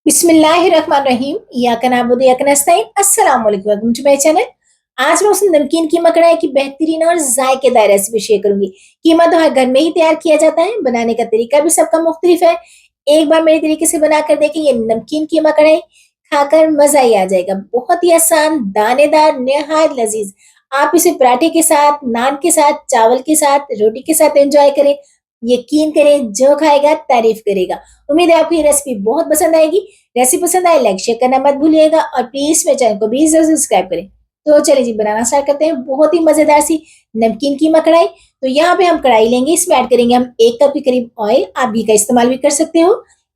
बिस्मिल्लाहिर्रहमानिर्रहीम इय्याका नअबुदु व इय्याका नस्तईन अस्सलाम वालेकुम वेलकम टू माय चैनल। आज मैं उस नमकीन कीमा कढ़ाई की बेहतरीन और जायकेदार रेसिपी शेयर करूंगी। कीमा तो हर घर में ही तैयार किया जाता है, बनाने का तरीका भी सबका मुख्तलिफ है। एक बार मेरे तरीके से बनाकर देखें, ये नमकीन कीमा कढ़ाई खाकर मजा ही आ जाएगा। बहुत ही आसान, दानेदार, निहायत लजीज। आप इसे पराठे के साथ, नान के साथ, चावल के साथ, रोटी के साथ एंजॉय करें। यकीन करें, जो खाएगा तारीफ करेगा। उम्मीद है आपको ये रेसिपी बहुत पसंद आएगी। रेसिपी पसंद आए लाइक शेयर करना मत भूलिएगा और प्लीज मेरे चैनल को भी जरूर सब्सक्राइब करें। तो चलिए जी, बनाना स्टार्ट करते हैं बहुत ही मजेदार सी नमकीन कीमा कढ़ाई। तो यहाँ पे हम कढ़ाई लेंगे, इसमें ऐड करेंगे हम 1 कप के करीब ऑयल। आप घी का इस्तेमाल भी कर सकते हो।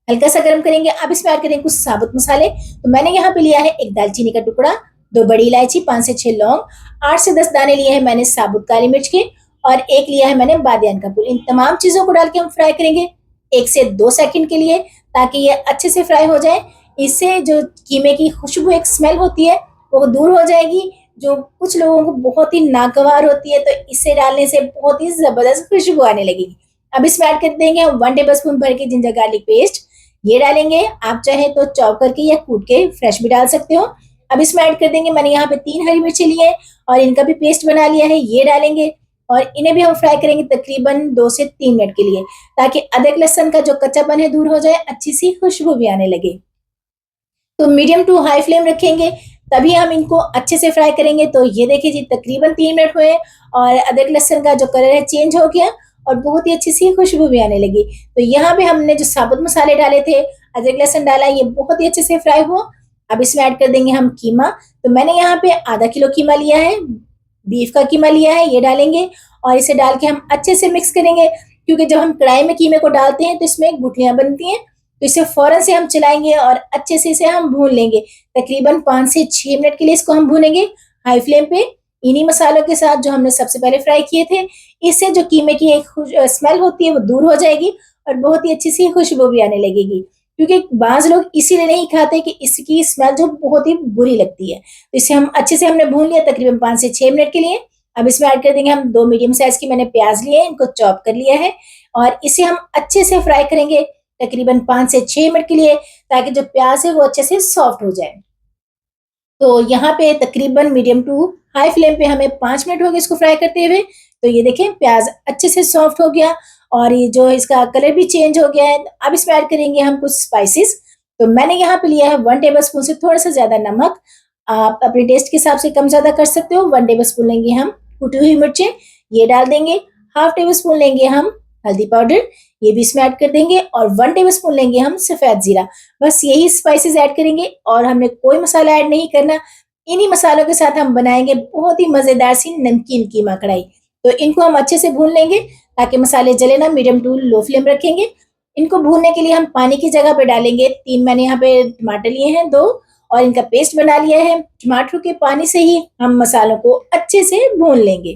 हल्का सा गर्म करेंगे, अब इसमें ऐड करेंगे कुछ साबुत मसाले। तो मैंने यहाँ पे लिया है एक दालचीनी का टुकड़ा, 2 बड़ी इलायची, 5 से 6 लौंग, 8 से 10 दाने लिए हैं मैंने साबुत काली मिर्च के, और एक लिया है मैंने बादियान का फूल। इन तमाम चीजों को डाल के हम फ्राई करेंगे 1 से 2 सेकंड के लिए, ताकि ये अच्छे से फ्राई हो जाए। इससे जो कीमे की खुशबू, एक स्मेल होती है, वो दूर हो जाएगी, जो कुछ लोगों को बहुत ही नागवार होती है। तो इसे डालने से बहुत ही जबरदस्त खुशबू आने लगेगी। अब इसमें ऐड कर देंगे हम 1 टेबल स्पून भर के जिंजर गार्लिक पेस्ट। ये डालेंगे, आप चाहे तो चॉप करके या कूट के फ्रेश भी डाल सकते हो। अब इसमें ऐड कर देंगे, मैंने यहाँ पे 3 हरी मिर्ची लिए हैं और इनका भी पेस्ट बना लिया है, ये डालेंगे। और इन्हें भी हम फ्राई करेंगे तकरीबन 2 से 3 मिनट के लिए, ताकि अदरक लहसुन का जो कच्चापन है दूर हो जाए, अच्छी सी खुशबू भी आने लगे। तो मीडियम टू हाई फ्लेम रखेंगे, तभी हम इनको अच्छे से फ्राई करेंगे। तो ये देखिए जी, तकरीबन 3 मिनट हुए और अदरक लहसुन का जो कलर है चेंज हो गया और बहुत ही अच्छी सी खुशबू भी आने लगी। तो यहाँ पे हमने जो साबुत मसाले डाले थे, अदरक लहसुन डाला, ये बहुत ही अच्छे से फ्राई हो। अब इसमें ऐड कर देंगे हम कीमा। तो मैंने यहाँ पे आधा किलो कीमा लिया है, बीफ का कीमा लिया है, ये डालेंगे और इसे डाल के हम अच्छे से मिक्स करेंगे। क्योंकि जब हम कढ़ाई में कीमे को डालते हैं तो इसमें गुठलियां बनती हैं, तो इसे फौरन से हम चलाएंगे और अच्छे से इसे हम भून लेंगे। तकरीबन 5 से 6 मिनट के लिए इसको हम भूनेंगे हाई फ्लेम पे, इन्हीं मसालों के साथ जो हमने सबसे पहले फ्राई किए थे। इससे जो कीमे की एक स्मेल होती है वो दूर हो जाएगी और बहुत ही अच्छी सी खुशबू भी आने लगेगी। क्योंकि बाज लोग इसीलिए नहीं खाते कि इसकी स्मेल जो बहुत ही बुरी लगती है। तो इसे हम अच्छे से हमने भून लिया तकरीबन 5 से 6 मिनट के लिए। अब इसमें ऐड कर देंगे हम 2 मीडियम साइज की मैंने प्याज लिए हैं, इनको चॉप कर लिया है और इसे हम अच्छे से फ्राई करेंगे तकरीबन 5 से 6 मिनट के लिए, ताकि जो प्याज है वो अच्छे से सॉफ्ट हो जाए। तो यहाँ पे तकरीबन मीडियम टू हाई फ्लेम पे हमें 5 मिनट हो गए इसको फ्राई करते हुए। तो ये देखें, प्याज अच्छे से सॉफ्ट हो गया और ये जो इसका कलर भी चेंज हो गया है। अब इसमें ऐड करेंगे हम कुछ स्पाइसेस। तो मैंने यहाँ पे लिया है 1 टेबल स्पून से थोड़ा सा ज्यादा नमक। आप अपने टेस्ट के हिसाब से कम ज्यादा कर सकते हो। 1 टेबल स्पून लेंगे हम कुटी हुई मिर्चें, ये डाल देंगे। हाफ टेबल स्पून लेंगे हम हल्दी पाउडर, ये भी इसमें ऐड कर देंगे। और 1 टेबल स्पून लेंगे हम सफेद जीरा। बस यही स्पाइसेस ऐड करेंगे और हमने कोई मसाला ऐड नहीं करना। इन्हीं मसालों के साथ हम बनाएंगे बहुत ही मजेदार सी नमकीन कीमा कढ़ाई। तो इनको हम अच्छे से भून लेंगे ताकि मसाले जले ना। मीडियम टू लो फ्लेम रखेंगे। इनको भूनने के लिए हम पानी की जगह पे डालेंगे 3, मैंने यहाँ पे टमाटर लिए हैं 2, और इनका पेस्ट बना लिया है। टमाटर के पानी से ही हम मसालों को अच्छे से भून लेंगे।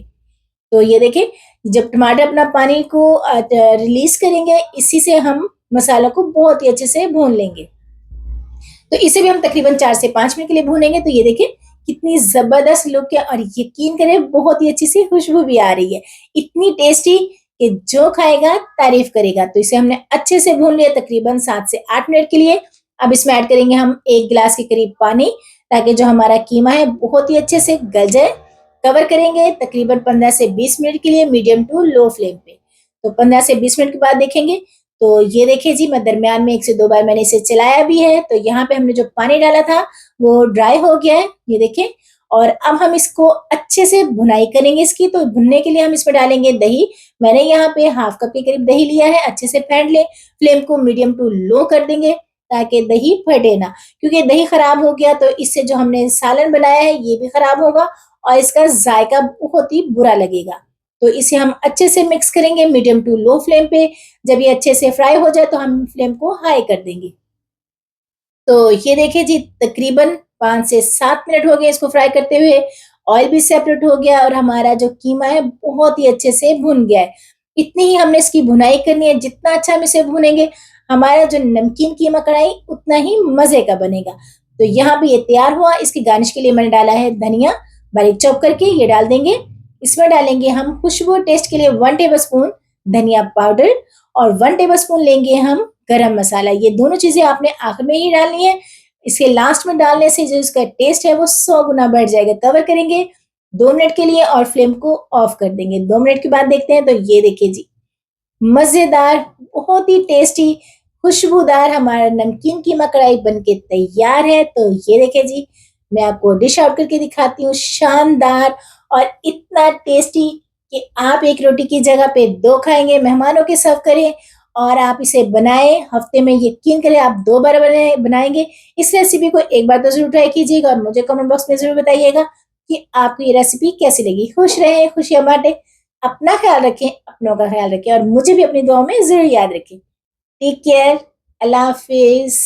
तो ये देखिए, जब टमाटर अपना पानी को रिलीज करेंगे, इसी से हम मसालों को बहुत ही अच्छे से भून लेंगे। तो इसे भी हम तकरीबन 4 से 5 मिनट के लिए भूनेंगे। तो ये देखिए कितनी जबरदस्त लुक है और यकीन करें बहुत ही अच्छी सी खुशबू भी आ रही है। इतनी टेस्टी कि जो खाएगा तारीफ करेगा। तो इसे हमने अच्छे से भून लिया तकरीबन 7 से 8 मिनट के लिए। अब इसमें ऐड करेंगे हम 1 गिलास के करीब पानी, ताकि जो हमारा कीमा है बहुत ही अच्छे से गल जाए। कवर करेंगे तकरीबन 15 से 20 मिनट के लिए मीडियम टू लो फ्लेम पे। तो 15 से 20 मिनट के बाद देखेंगे। तो ये देखिए जी, मैं दरमियान में 1 से 2 बार मैंने इसे चलाया भी है। तो यहाँ पे हमने जो पानी डाला था वो ड्राई हो गया है, ये देखिए। और अब हम इसको अच्छे से भुनाई करेंगे इसकी। तो भुनने के लिए हम इसमें डालेंगे दही। मैंने यहाँ पे हाफ कप के करीब दही लिया है, अच्छे से फेंट ले। फ्लेम को मीडियम टू लो कर देंगे ताकि दही फटे ना, क्योंकि दही खराब हो गया तो इससे जो हमने सालन बनाया है ये भी खराब होगा और इसका जायका बहुत ही बुरा लगेगा। तो इसे हम अच्छे से मिक्स करेंगे मीडियम टू लो फ्लेम पे। जब ये अच्छे से फ्राई हो जाए तो हम फ्लेम को हाई कर देंगे। तो ये देखिए जी, तकरीबन 5 से 7 मिनट हो गए इसको फ्राई करते हुए। ऑयल भी सेपरेट हो गया और हमारा जो कीमा है बहुत ही अच्छे से भुन गया है। इतनी ही हमने इसकी भुनाई करनी है। जितना अच्छा हम इसे भुनेंगे, हमारा जो नमकीन कीमा कढ़ाई उतना ही मजे का बनेगा। तो यहाँ पे ये तैयार हुआ। इसकी गार्निश के लिए मैंने डाला है धनिया बारीक चॉप करके, ये डाल देंगे। इसमें डालेंगे हम खुशबू टेस्ट के लिए 1 टेबल स्पून धनिया पाउडर और 1 टेबल स्पून लेंगे हम गरम मसाला, ये दोनों चीज़ें आपने आखिर में ही डालनी है। इसके लास्ट में डालने से जो इसका टेस्ट है वो 100 गुना बढ़ जाएगा। कवर करेंगे 2 मिनट के लिए और फ्लेम को ऑफ कर देंगे। 2 मिनट के बाद देखते हैं तो ये देखिए जी, मज़ेदार, बहुत ही टेस्टी, खुशबूदार हमारा नमकीन कीमा कढ़ाई बनके तैयार है। तो ये देखिए जी, मैं आपको डिश आउट करके दिखाती हूँ, शानदार और इतना टेस्टी कि आप 1 रोटी की जगह पे 2 खाएँगे, मेहमानों के सर्व करें और आप इसे बनाएँ, हफ्ते में यकीन करें आप 2 बार बनाएँगे। इस रेसिपी को एक बार तो ज़रूर ट्राई कीजिएगा और मुझे कमेंट बॉक्स में ज़रूर बताइएगा कि आपको ये रेसिपी कैसी लगी। खुश रहें, खुशियाँ बाँटें, अपना ख्याल रखें, अपनों का ख्याल रखें और मुझे भी अपनी दुआओं में ज़रूर याद रखें। टेक केयर, अल्लाह हाफ़िज़।